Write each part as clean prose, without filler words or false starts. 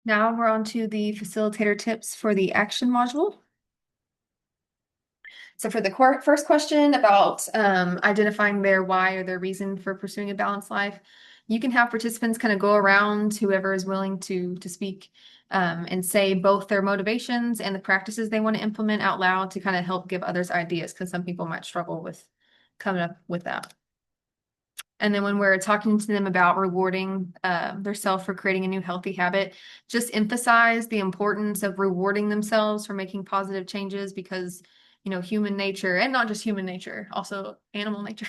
Now we're on to the facilitator tips for the action module. So for the first question about identifying their why or their reason for pursuing a balanced life, you can have participants kind of go around, whoever is willing to speak, and say both their motivations and the practices they want to implement out loud to kind of help give others ideas, because some people might struggle with coming up with that. And then when we're talking to them about rewarding their self for creating a new healthy habit, just emphasize the importance of rewarding themselves for making positive changes, because, human nature, and not just human nature, also animal nature,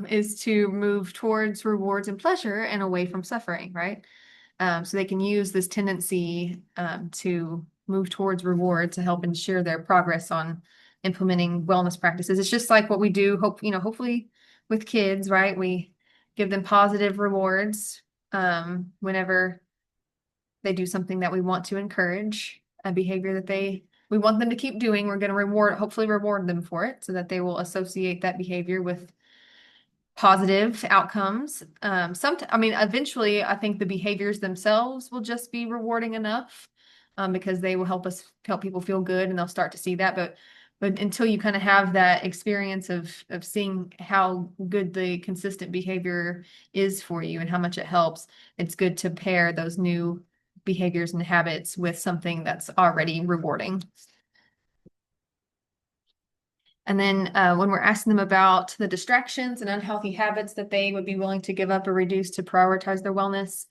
is to move towards rewards and pleasure and away from suffering, right? So they can use this tendency to move towards reward to help ensure their progress on implementing wellness practices. It's just like what we do, hopefully with kids, right? We give them positive rewards whenever they do something that we want to encourage, a behavior that we want them to keep doing. We're going to hopefully reward them for it so that they will associate that behavior with positive outcomes. Eventually, I think the behaviors themselves will just be rewarding enough, because they will help people feel good, and they'll start to see that. But until you kind of have that experience of seeing how good the consistent behavior is for you and how much it helps, it's good to pair those new behaviors and habits with something that's already rewarding. And then when we're asking them about the distractions and unhealthy habits that they would be willing to give up or reduce to prioritize their wellness,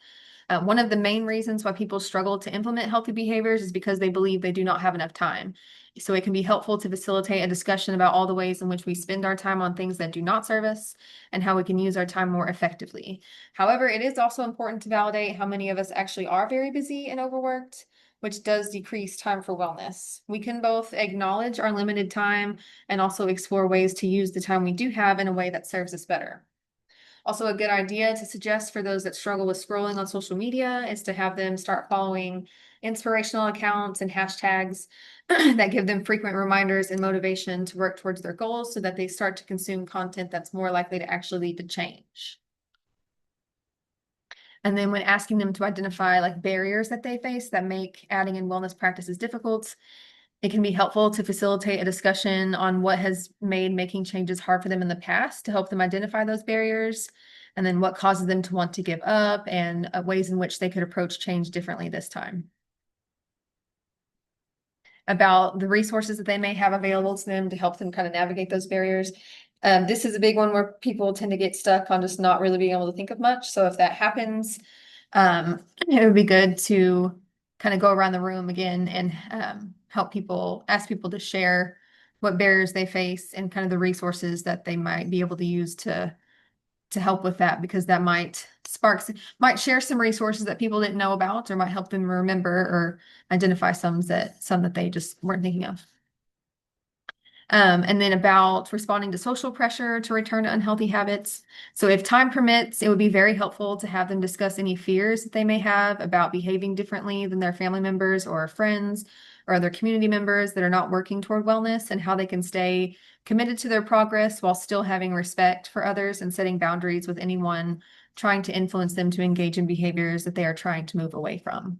one of the main reasons why people struggle to implement healthy behaviors is because they believe they do not have enough time. So it can be helpful to facilitate a discussion about all the ways in which we spend our time on things that do not serve us and how we can use our time more effectively. However, it is also important to validate how many of us actually are very busy and overworked, which does decrease time for wellness. We can both acknowledge our limited time and also explore ways to use the time we do have in a way that serves us better. Also, a good idea to suggest for those that struggle with scrolling on social media is to have them start following inspirational accounts and hashtags that give them frequent reminders and motivation to work towards their goals, so that they start to consume content that's more likely to actually lead to change. And then when asking them to identify like barriers that they face that make adding in wellness practices difficult, it can be helpful to facilitate a discussion on what has made making changes hard for them in the past to help them identify those barriers, and then what causes them to want to give up, and ways in which they could approach change differently this time. About the resources that they may have available to them to help them kind of navigate those barriers. This is a big one where people tend to get stuck on just not really being able to think of much. So if that happens, it would be good to kind of go around the room again and ask people to share what barriers they face and kind of the resources that they might be able to use to help with that, because that might share some resources that people didn't know about, or might help them remember or identify some that they just weren't thinking of. And then about responding to social pressure to return to unhealthy habits. So if time permits, it would be very helpful to have them discuss any fears that they may have about behaving differently than their family members or friends or other community members that are not working toward wellness, and how they can stay committed to their progress while still having respect for others and setting boundaries with anyone trying to influence them to engage in behaviors that they are trying to move away from.